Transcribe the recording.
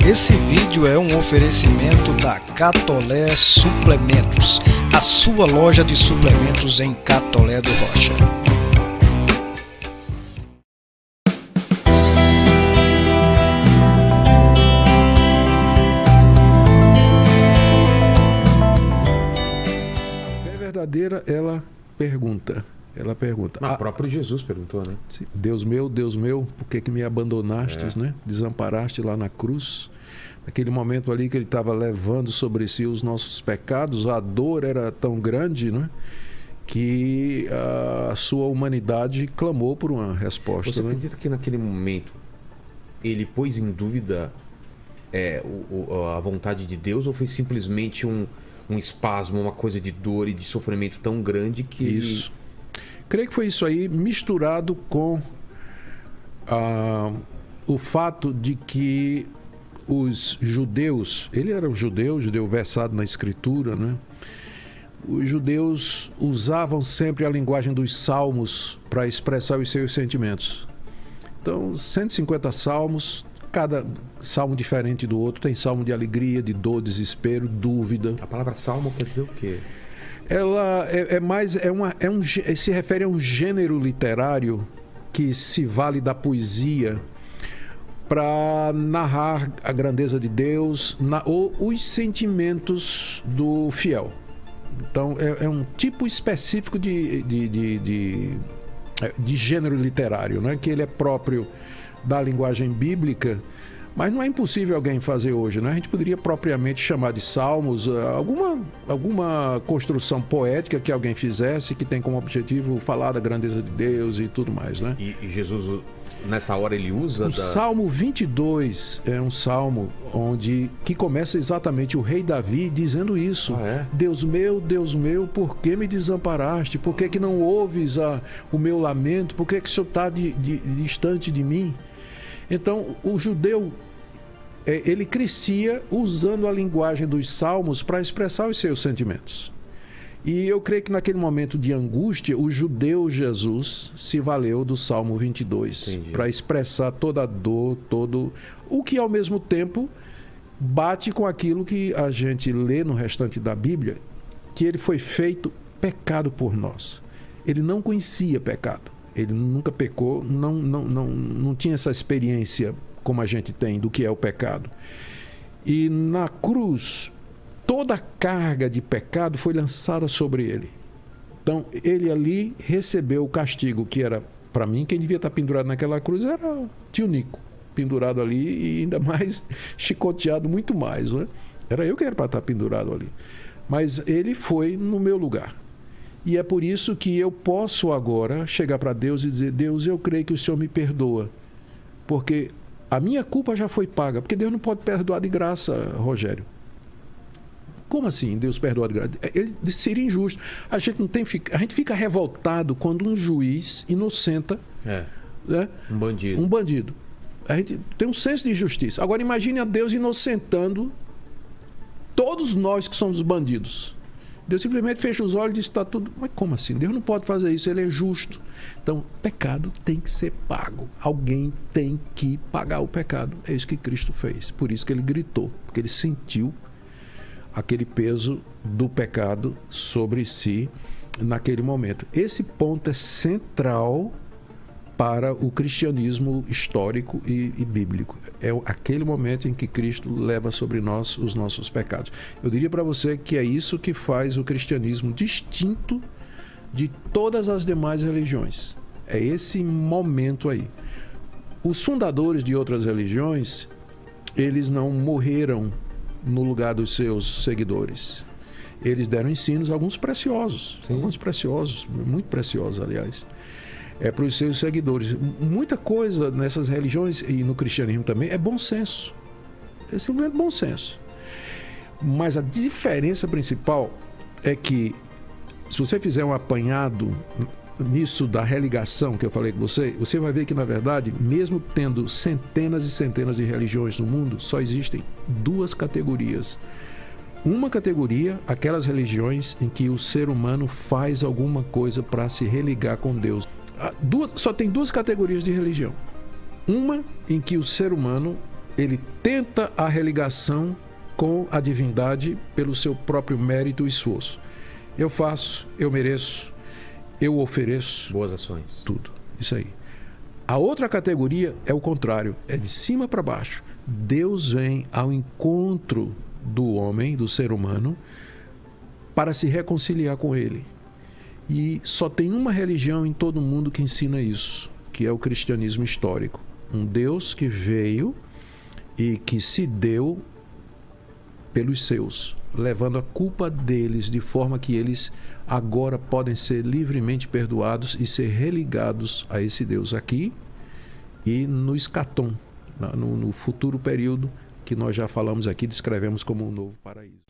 Esse vídeo é um oferecimento da Catolé Suplementos, a sua loja de suplementos em Catolé do Rocha. É verdadeira, ela pergunta. O próprio Jesus perguntou, né? Deus meu, por que me abandonastes, né? Desamparaste lá na cruz. Naquele momento ali que ele estava levando sobre si os nossos pecados, a dor era tão grande, né? Que a sua humanidade clamou por uma resposta. Você acredita que naquele momento ele pôs em dúvida a vontade de Deus, ou foi simplesmente um espasmo, uma coisa de dor e de sofrimento tão grande que... Isso. Creio que foi isso aí, misturado com o fato de que os judeus, ele era um judeu versado na escritura, né? Os judeus usavam sempre a linguagem dos salmos para expressar os seus sentimentos. Então, 150 salmos, cada salmo diferente do outro. Tem salmo de alegria, de dor, desespero, dúvida. A palavra salmo quer dizer o quê? Ela se refere a um gênero literário que se vale da poesia para narrar a grandeza de Deus ou os sentimentos do fiel. Então é um tipo específico de gênero literário, né? Que ele é próprio da linguagem bíblica, mas não é impossível alguém fazer hoje, né? A gente poderia propriamente chamar de salmos alguma construção poética que alguém fizesse, que tem como objetivo falar da grandeza de Deus e tudo mais, né? E Jesus, nessa hora, ele usa... O Salmo 22 é um salmo que começa exatamente o rei Davi dizendo isso. Deus meu, por que me desamparaste? Por que não ouves o meu lamento? Por que o Senhor está distante de mim? Então, o judeu, ele crescia usando a linguagem dos salmos para expressar os seus sentimentos. E eu creio que naquele momento de angústia, o judeu Jesus se valeu do Salmo 22 para expressar toda a dor, o que ao mesmo tempo bate com aquilo que a gente lê no restante da Bíblia, que ele foi feito pecado por nós. Ele não conhecia pecado. Ele nunca pecou, não tinha essa experiência como a gente tem do que é o pecado. E na cruz, toda a carga de pecado foi lançada sobre ele. Então, ele ali recebeu o castigo que era, para mim, quem devia estar pendurado naquela cruz era o tio Nico, pendurado ali e ainda mais chicoteado muito mais, né? Era eu que era para estar pendurado ali. Mas ele foi no meu lugar. E é por isso que eu posso agora chegar para Deus e dizer: Deus, eu creio que o Senhor me perdoa, porque a minha culpa já foi paga. Porque Deus não pode perdoar de graça, Rogério. Como assim Deus perdoa de graça? Ele seria injusto. A gente fica revoltado quando um juiz inocenta né? Um bandido. A gente tem um senso de justiça. Agora imagine a Deus inocentando todos nós que somos bandidos. Deus simplesmente fecha os olhos e diz: está tudo... Mas como assim? Deus não pode fazer isso, ele é justo. Então, pecado tem que ser pago. Alguém tem que pagar o pecado. É isso que Cristo fez. Por isso que ele gritou, porque ele sentiu aquele peso do pecado sobre si naquele momento. Esse ponto é central para o cristianismo histórico e bíblico. É aquele momento em que Cristo leva sobre nós os nossos pecados. Eu diria para você que é isso que faz o cristianismo distinto de todas as demais religiões. É esse momento aí. Os fundadores de outras religiões, eles não morreram no lugar dos seus seguidores. Eles deram ensinos, alguns preciosos, muito preciosos, aliás, para os seus seguidores. Muita coisa nessas religiões e no cristianismo também é bom senso. É simplesmente bom senso. Mas a diferença principal é que, se você fizer um apanhado nisso da religação que eu falei com você vai ver que, na verdade, mesmo tendo centenas e centenas de religiões no mundo, só existem duas categorias. Uma categoria, aquelas religiões em que o ser humano faz alguma coisa para se religar com Deus. Só tem duas categorias de religião. Uma em que o ser humano ele tenta a religação com a divindade pelo seu próprio mérito e esforço. Eu faço, eu mereço, eu ofereço. Boas ações. Tudo. Isso aí. A outra categoria é o contrário, é de cima para baixo. Deus vem ao encontro do homem, do ser humano, para se reconciliar com ele. E só tem uma religião em todo o mundo que ensina isso, que é o cristianismo histórico. Um Deus que veio e que se deu pelos seus, levando a culpa deles, de forma que eles agora podem ser livremente perdoados e ser religados a esse Deus aqui e no escatom, no futuro período que nós já falamos aqui, descrevemos como um novo paraíso.